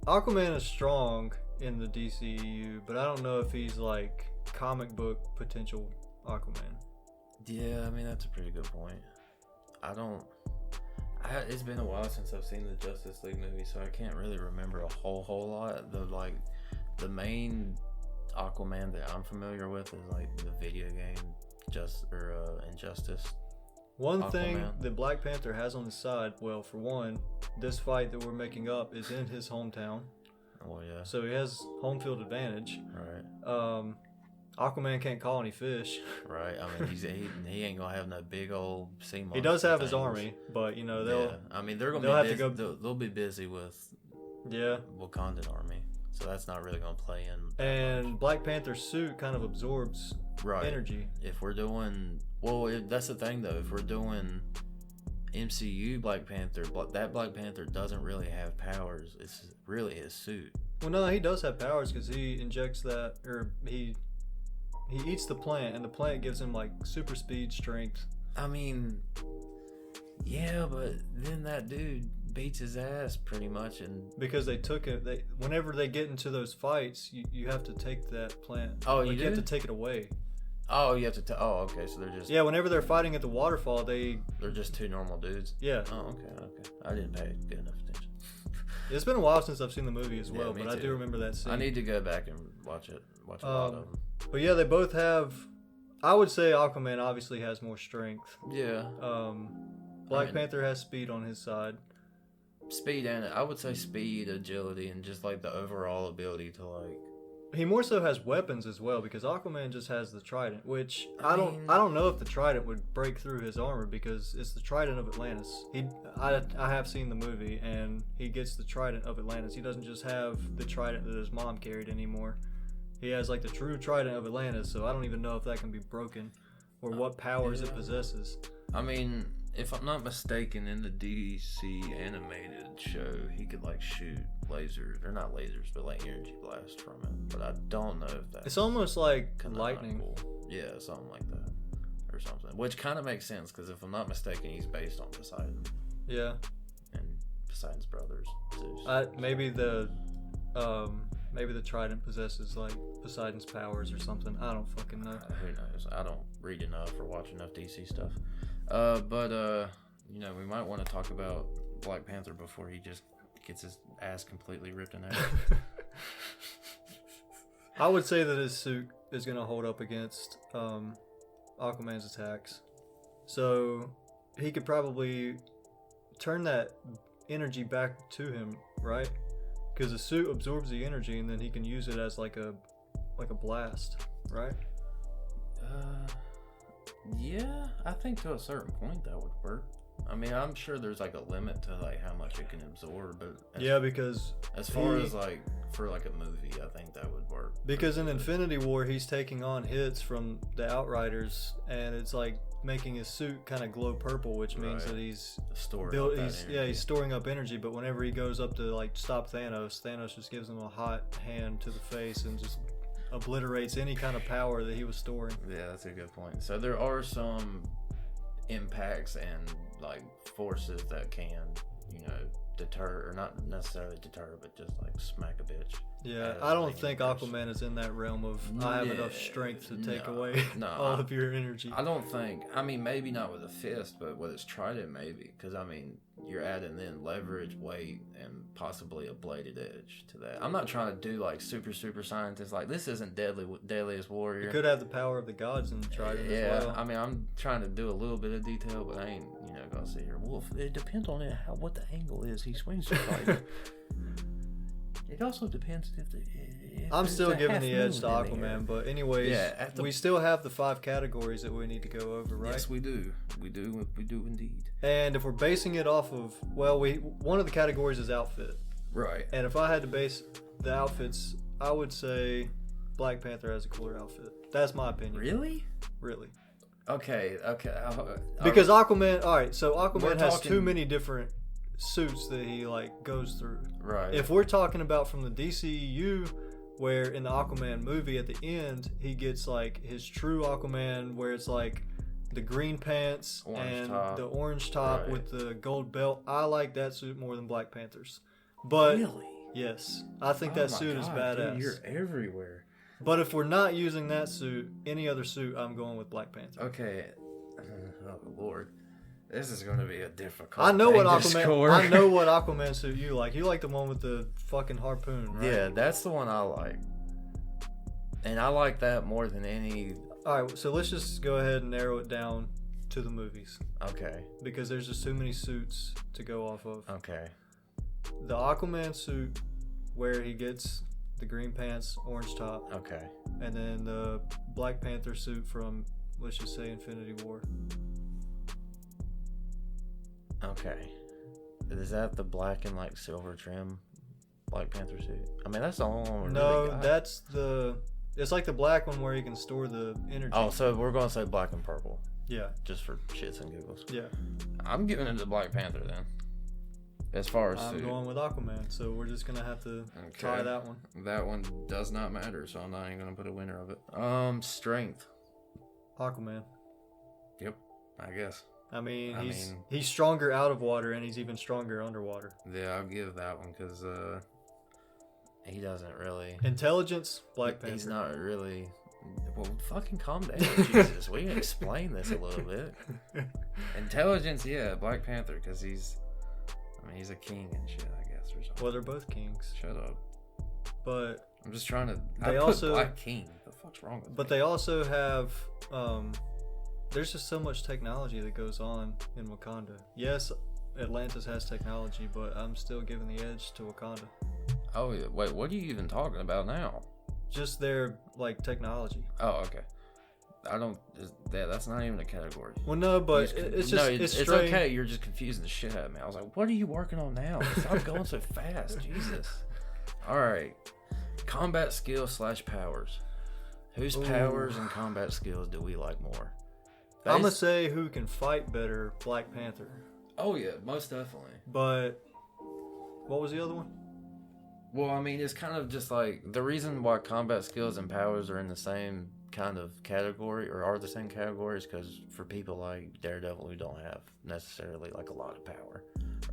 Aquaman is strong in the DCEU, but I don't know if he's like comic book potential Aquaman. Yeah, I mean, that's a pretty good point. It's been a while since I've seen the Justice League movie, so I can't really remember a whole lot. The main Aquaman that I'm familiar with is like the video game Injustice. One Aquaman. thing that Black Panther has on his side, well, for one, this fight that we're making up is in his hometown. Oh yeah. So he has home field advantage. Right. Aquaman can't call any fish. Right. I mean, he ain't gonna have no big old sea monster. He does have his things. army, but they'll. Yeah. I mean, they're gonna they'll be have busy, to go. they'll be busy with Wakandan army, so that's not really gonna play in. And Black Panther's suit kind of absorbs energy. If we're doing that's the thing though. If we're doing MCU Black Panther, that Black Panther doesn't really have powers. It's really his suit. Well, no, he does have powers because he injects that, or he eats the plant, and the plant gives him like super speed, strength. I mean, yeah, but then that dude beats his ass pretty much, and because they took it. Whenever they get into those fights, you have to take that plant. Oh, you have to take it away. Oh, you have to. Okay, so they're just. Yeah, whenever they're fighting at the waterfall, they're just two normal dudes. Yeah. Oh, okay. I didn't pay good enough attention. It's been a while since I've seen the movie as well, me but too. I do remember that scene. I need to go back and watch it. Watch a lot of them. But yeah, they both have. I would say Aquaman obviously has more strength. Yeah. Black Panther has speed on his side. Speed and I would say speed, agility, and just like the overall ability to like. He more so has weapons as well because Aquaman just has the trident, which I don't know if the trident would break through his armor because it's the trident of Atlantis. I have seen the movie and he gets the trident of Atlantis. He doesn't just have the trident that his mom carried anymore. He has like the true trident of Atlantis, so I don't even know if that can be broken or what powers it possesses. I mean, if I'm not mistaken, in the DC animated show, he could like shoot lasers, or not lasers, but like energy blast from it. But I don't know if that's. It's almost like lightning. Yeah, something like that, or something. Which kind of makes sense because if I'm not mistaken, he's based on Poseidon. Yeah. And Poseidon's brothers, Zeus. Maybe the trident possesses like Poseidon's powers or something. I don't fucking know. Who knows? I don't read enough or watch enough DC stuff. But we might want to talk about Black Panther before he just gets his ass completely ripped in half. I would say that his suit is going to hold up against Aquaman's attacks. So he could probably turn that energy back to him, right? Because the suit absorbs the energy and then he can use it as like a blast, right? Yeah, I think to a certain point that would work. I mean, I'm sure there's like a limit to like how much it can absorb, but because as far as like for like a movie, I think that would work. Because in Infinity War, he's taking on hits from the Outriders, and it's like making his suit kind of glow purple, which means that he's storing up energy. But whenever he goes up to like stop Thanos just gives him a hot hand to the face and just obliterates any kind of power that he was storing. Yeah, that's a good point. So there are some impacts and like forces that can, deter, or not necessarily deter, but just like smack a bitch. Yeah, I don't think Aquaman is in that realm of I have enough strength to take away all of your energy. I don't think. I mean, maybe not with a fist, but with his trident, maybe. Because I mean, you're adding in leverage, weight, and possibly a bladed edge to that. I'm not trying to do like super scientist. Like this isn't Deadliest Warrior. You could have the power of the gods in the trident as well. I mean, I'm trying to do a little bit of detail, but I ain't gonna sit here. Well, it depends on what the angle is. He swings to fight. It also depends if I'm there's still a giving half the edge to moon in there. Aquaman, but anyways, Yeah, we still have the 5 categories that we need to go over, right? Yes, we do. We do indeed. And if we're basing it off of, one of the categories is outfit. Right. And if I had to base the outfits, I would say Black Panther has a cooler outfit. That's my opinion. Really? Really. Okay. Because Aquaman, alright, so Aquaman has talking- too many different suits that he goes through. Right. If we're talking about from the DCEU, where in the Aquaman movie at the end he gets his true Aquaman, where it's the green pants the orange top Right. with the gold belt. I like that suit more than Black Panther's. But Really? yes, I think that suit is badass. Dude, you're everywhere. But if we're not using that suit, any other suit, I'm going with Black Panther. Okay. Oh Lord, this is going to be a difficult. I know thing what to Aquaman. score. I know what Aquaman suit you like. You like the one with the fucking harpoon, right? Yeah, that's the one I like, and I like that more than any. All right, so let's just go ahead and narrow it down to the movies Okay. because there's just too many suits to go off of. Okay. The Aquaman suit, where he gets the green pants, orange top, Okay. and then the Black Panther suit from, let's just say, Infinity War. Okay. Is that the black and silver trim Black Panther suit? I mean, that's the only one we No, really got. that's it's like the black one where you can store the energy. Oh, so we're going to say black and purple, Yeah, just for shits and giggles. yeah. I'm giving it to Black Panther then. As far as I'm suit. going with Aquaman, so we're just gonna have to tie that one. That one does not matter, so I'm not even gonna put a winner of it. Strength. Aquaman. Yep, I guess. I mean, he's stronger out of water, and he's even stronger underwater. Yeah, I'll give that one because he doesn't really. Intelligence, Black Panther. He's not really. Well, fucking calm down, Jesus. We can explain this a little bit. Intelligence, yeah, Black Panther, because he's a king and shit, I guess, or something. Well, they're both kings. Shut up. But I'm just trying to. They I also- put Black King. What the fuck's wrong with but me? they also have there's just so much technology that goes on in Wakanda. Yes, Atlantis has technology, but I'm still giving the edge to Wakanda. Oh yeah. Wait, what are you even talking about now? Just their technology. Oh, okay. I don't. That's not even a category. Well, no, but it's just it's straight. okay. You're just confusing the shit out of me. I was like, "What are you working on now? Stop going so fast, Jesus!" All right, combat skills / powers. Whose Ooh. powers and combat skills do we like more? I'm gonna say who can fight better, Black Panther. Oh yeah, most definitely. But what was the other one? Well, I mean, it's kind of just the reason why combat skills and powers are in the same kind of category or are the same categories because for people like Daredevil who don't have necessarily a lot of power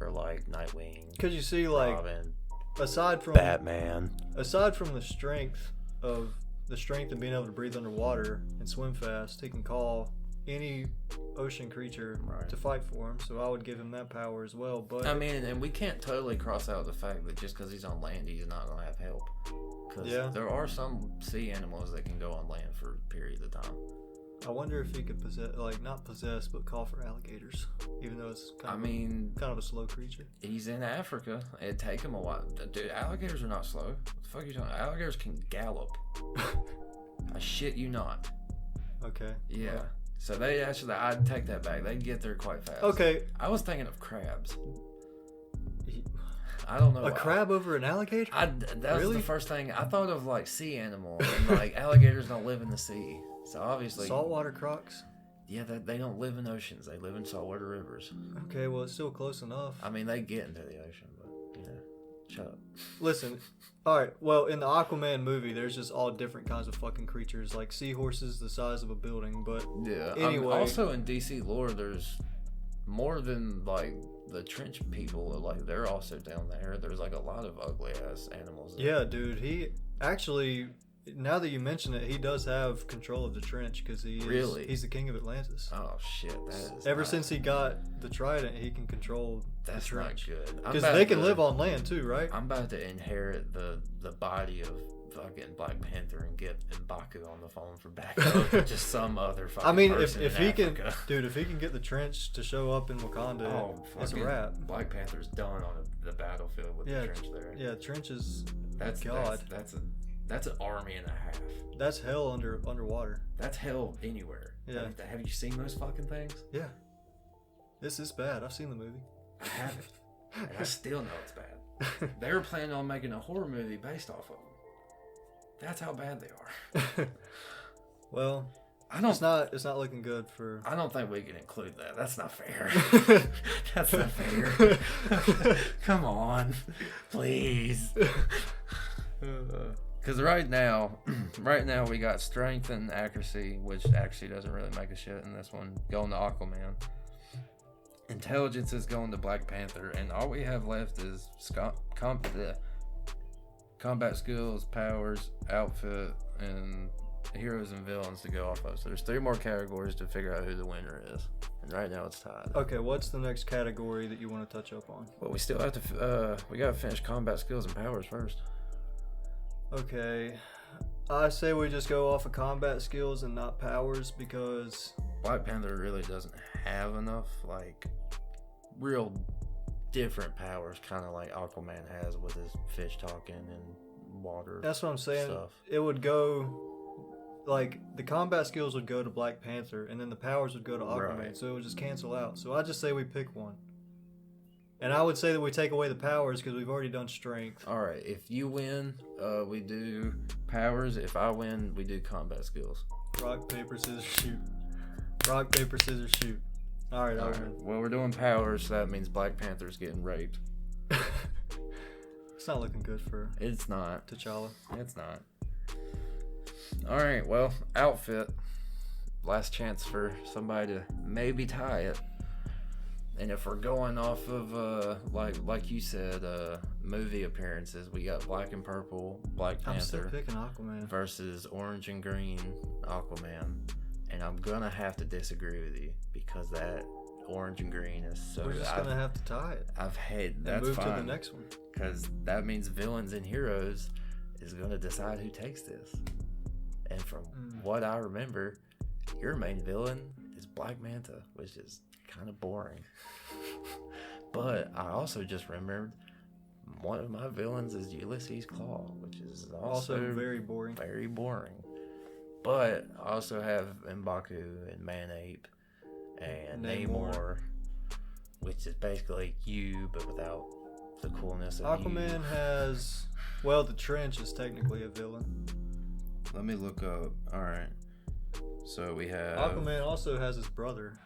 or Nightwing, Because you see, Robin, aside from Batman. aside from the strength and being able to breathe underwater and swim fast, he can call any ocean creature Right. to fight for him. So I would give him that power as well. But I mean, and we can't totally cross out the fact that just because he's on land, he's not going to have help. Because there are some sea animals that can go on land for periods of time. I wonder if he could not possess, but call for alligators, even though it's kind of a slow creature. He's in Africa. It'd take him a while. Dude, alligators are not slow. What the fuck are you talking about? Alligators can gallop. I shit you not. Okay. Yeah. Well, So they actually, I'd take that back. They can get there quite fast. okay. I was thinking of crabs. I don't know. A crab over an alligator? That was Really? the first thing I thought of, sea animal, and alligators don't live in the sea, so obviously Saltwater crocs? Yeah, they don't live in oceans. They live in saltwater rivers. Okay, well, it's still close enough. I mean, they get into the ocean, but shut up. Listen, alright, well, in the Aquaman movie, there's just all different kinds of fucking creatures, like seahorses the size of a building, but Yeah. anyway. Also in DC lore, there's more than the trench people. They're also down there. There's a lot of ugly ass animals. yeah, dude, he actually, now that you mention it, he does have control of the trench because he's the king of Atlantis. Oh shit! Ever since he got the trident, he can control the trench. That's not good. Because they can live on land too, right? I'm about to inherit the body of fucking Black Panther and get M'Baku on the phone for backup or just some other fucking. I mean, person if in he Africa. if he can get the trench to show up in Wakanda, it's a wrap. Black Panther's done on the battlefield with the trench there. Yeah, trench is that's an army and a half. That's hell underwater. That's hell anywhere. Yeah. Have you seen those fucking things? Yeah. This is bad. I've seen the movie. I haven't. And I still know it's bad. They were planning on making a horror movie based off of them. That's how bad they are. Well, it's not looking good for. I don't think we can include that. That's not fair. That's not fair. Come on, please. Because right now we got strength and accuracy, which actually doesn't really make a shit in this one, going to Aquaman. Intelligence is going to Black Panther, and all we have left is combat skills, powers, outfit, and heroes and villains to go off of. So there's 3 more categories to figure out who the winner is, and right now it's tied. Okay, what's the next category that you want to touch up on? Well, we still have to we gotta finish combat skills and powers first. Okay, I say we just go off of combat skills and not powers because Black Panther really doesn't have enough like real different powers, kind of like Aquaman has with his fish talking and water. That's what I'm saying. Stuff. It would go like the combat skills would go to Black Panther, and then the powers would go to Aquaman. Right. So it would just cancel out. So I just say we pick one. And I would say that we take away the powers because we've already done strength. All right. If you win, we do powers. If I win, we do combat skills. Rock, paper, scissors, shoot. Rock, paper, scissors, shoot. All right. Well, we're doing powers, so that means Black Panther's getting raped. It's not looking good for. It's not. T'Challa. It's not. All right. Well, outfit. Last chance for somebody to maybe tie it. And if we're going off of like you said, movie appearances, we got black and purple Black Panther. I'm still picking Aquaman versus orange and green Aquaman, and I'm gonna have to disagree with you because that orange and green is so. We're just gonna have to tie it. That's move fine. To the next one because that means villains and heroes is gonna decide who takes this. And from what I remember, your main villain is Black Manta, which is kind of boring. But I also just remembered one of my villains is Ulysses Claw, which is also very boring. Very boring. But I also have M'Baku and Manape and Namor, which is basically you, but without the coolness of Aquaman has. Well, the Trench is technically a villain. Let me look up. All right. So we have. Aquaman also has his brother,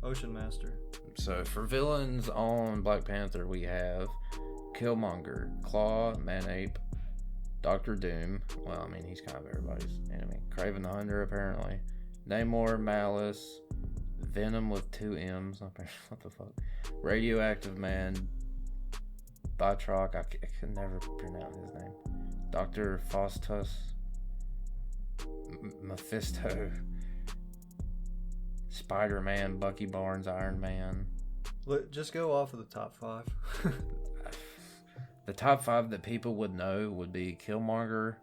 Ocean Master. So for villains on Black Panther, we have Killmonger, Claw, Manape, Doctor Doom. Well, I mean, he's kind of everybody's enemy. Kraven the Hunter, apparently. Namor, Malice, Venom with 2 M's. What the fuck? Radioactive Man, Batroc. I can never pronounce his name. Dr. Faustus, Mephisto, Spider-Man, Bucky Barnes, Iron Man. Look, just go off of the top 5. The top 5 that people would know would be Killmonger,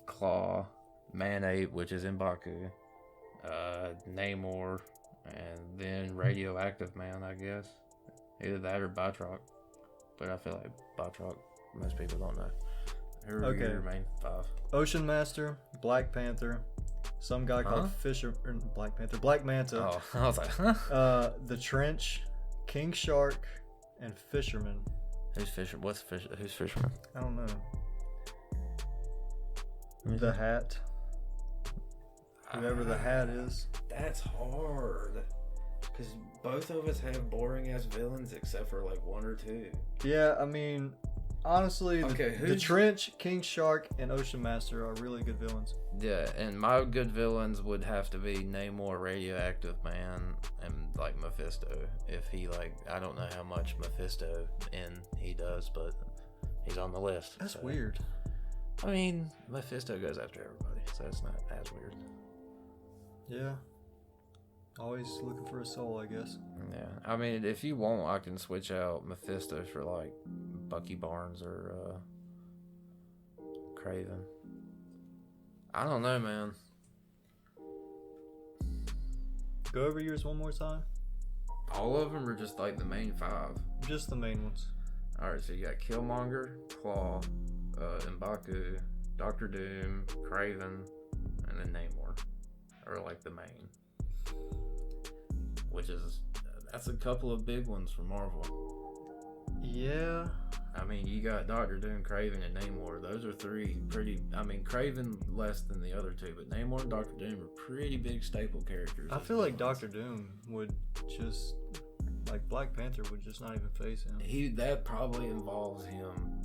Claw, Manape, which is M'Baku, Namor, and then Radioactive Man, I guess. Either that or Batroc. But I feel like Batroc, most people don't know. Who are your main 5? Ocean Master, Black Panther, some guy called Black Manta. Oh, I was like, huh? The Trench, King Shark, and Fisherman. Who's Fisherman? Who's Fisherman? I don't know. The Hat. Whoever the Hat is. That's hard. Because both of us have boring ass villains except for like 1 or 2. Yeah, I mean, honestly, the Trench, King Shark, and Ocean Master are really good villains. Yeah, and my good villains would have to be Namor, Radioactive Man, and like Mephisto. If he I don't know how much Mephisto he does, but he's on the list. That's weird. I mean, Mephisto goes after everybody, so it's not as weird. Yeah. Always looking for a soul, I guess. Yeah, I mean, if you want, I can switch out Mephisto for like Bucky Barnes or Craven. I don't know, man. Go over yours one more time. All of them are just like the main 5. Just the main ones. All right, so you got Killmonger, Claw, M'Baku, Doctor Doom, Craven, and then Namor, are like the main. Which is, that's a couple of big ones for Marvel. Yeah. I mean, you got Doctor Doom, Craven, and Namor. Those are 3 pretty. I mean, Craven less than the other 2, but Namor and Doctor Doom are pretty big staple characters. I feel like Doctor Doom would just, like Black Panther would just not even face him. That probably involves him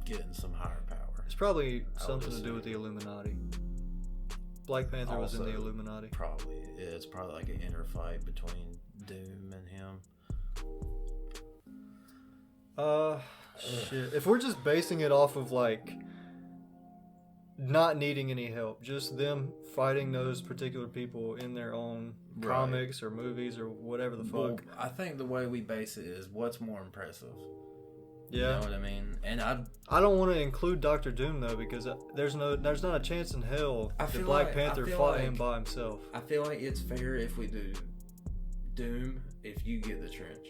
getting some higher power. It's probably something to do with the Illuminati. Black Panther was in the Illuminati. Probably. It's probably like an inner fight between Doom and him. Shit. If we're just basing it off of like not needing any help, just them fighting those particular people in their own comics or movies or whatever the fuck. Well, I think the way we base it is what's more impressive. Yeah. You know what I mean? And I don't want to include Doctor Doom though, because there's not a chance in hell that Black Panther fought him by himself. I feel like it's fair if we do Doom if you get the trench.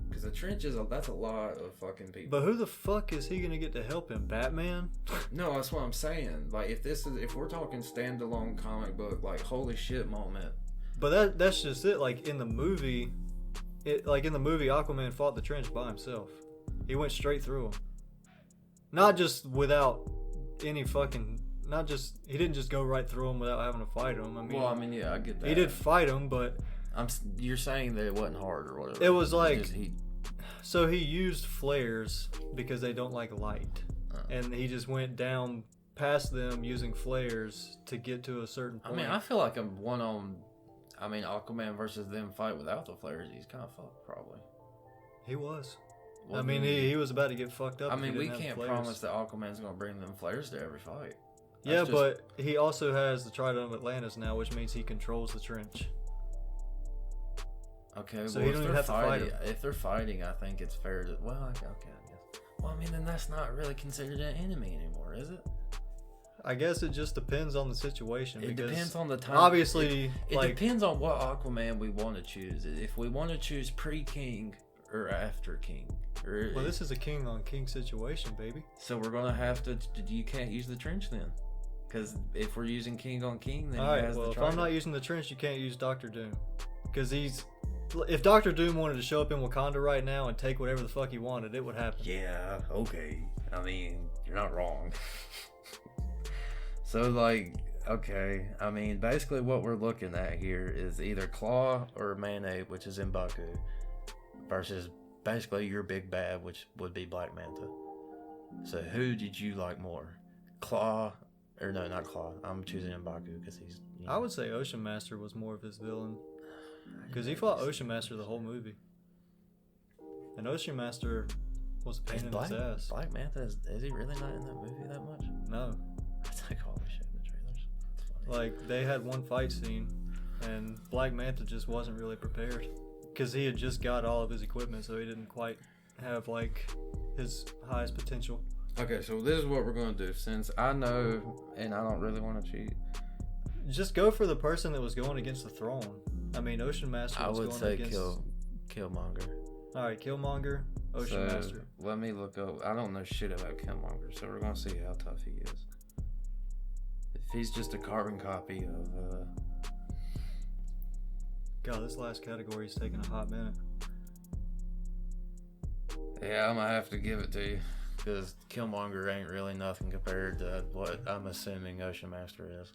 Because the trench that's a lot of fucking people. But who the fuck is he gonna get to help him? Batman? No, that's what I'm saying. Like if we're talking standalone comic book, like holy shit moment. But that's just it. Like in the movie, Aquaman fought the trench by himself. He went straight through him. Not just without any fucking. Not just he didn't just go right through him without having to fight him. Yeah, I get that. He did fight him, but you're saying that it wasn't hard or whatever. It was like so he used flares because they don't like light, and he just went down past them using flares to get to a certain point. I mean, I feel like I'm one on. I mean, Aquaman versus them fight without the flares. He's kind of fucked, probably. He was. Well, I mean, he was about to get fucked up. I mean, we can't promise that Aquaman's going to bring them flares to every fight. But he also has the Trident of Atlantis now, which means he controls the trench. Okay, so he don't even have to fight him. If they're fighting, I think it's fair to. Well, okay, I guess. Well, I mean, then that's not really considered an enemy anymore, is it? I guess it just depends on the situation. It depends on the time. Obviously, it depends on what Aquaman we want to choose. If we want to choose pre-King or after King. Well, this is a king on king situation, baby. So we're gonna have to. You can't use the trench then, because if we're using king on king, then all right. Well, if I'm not using the trench, you can't use Doctor Doom, because if Doctor Doom wanted to show up in Wakanda right now and take whatever the fuck he wanted, it would happen. Yeah. Okay. I mean, you're not wrong. So like, okay. I mean, basically what we're looking at here is either Claw or Mane, which is M'Baku, versus basically your big bad, which would be Black Manta. So who did you like more? Claw, or no, not Claw. I'm choosing M'Baku because he's. I would say Ocean Master was more of his villain, because he fought Ocean Master the whole movie, and Ocean Master was a pain in his ass. Black Manta is he really not in that movie that much? No. That's like all the shit in the trailers. It's funny. Like they had one fight scene, and Black Manta just wasn't really prepared. Because he had just got all of his equipment, so he didn't quite have like his highest potential. Okay, so this is what we're gonna do. Since I know, and I don't really want to cheat, just go for the person that was going against the throne. I mean, Ocean Master was going against. I would say Killmonger. All right, Killmonger, Ocean Master. Let me look up. I don't know shit about Killmonger, so we're gonna see how tough he is. If he's just a carbon copy of. God, this last category is taking a hot minute. Yeah, I'm gonna have to give it to you, because Killmonger ain't really nothing compared to what I'm assuming Ocean Master is.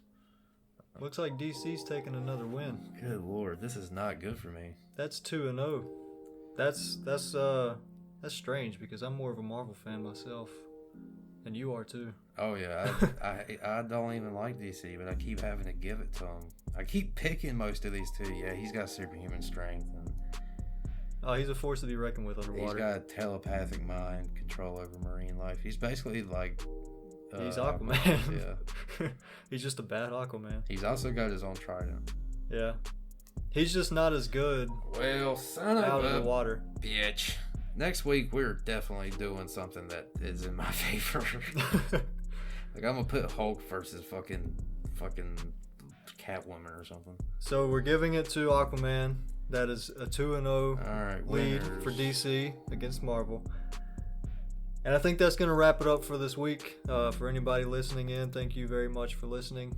Looks like DC's taking another win. Good lord, this is not good for me. That's 2-0. That's strange, because I'm more of a Marvel fan myself, and you are too. Oh yeah, I don't even like DC, but I keep having to give it to him. I keep picking most of these too. Yeah, he's got superhuman strength. And he's a force to be reckoned with underwater. He's got telepathic mind, control over marine life. He's basically like He's Aquaman. Yeah. He's just a bad Aquaman. He's also got his own trident. Yeah. He's just not as good Well, son of out a of the water. bitch. Next week, we're definitely doing something that is in my favor. Like, I'm gonna put Hulk versus fucking Catwoman or something. So we're giving it to Aquaman. That is a 2-0 All right, lead winners. for DC against Marvel. And I think that's going to wrap it up for this week. For anybody listening in, thank you very much for listening.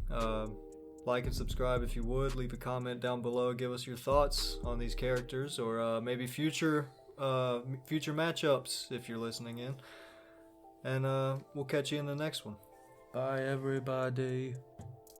Like and subscribe if you would. Leave a comment down below. Give us your thoughts on these characters, or maybe future matchups if you're listening in. And we'll catch you in the next one. Bye, everybody.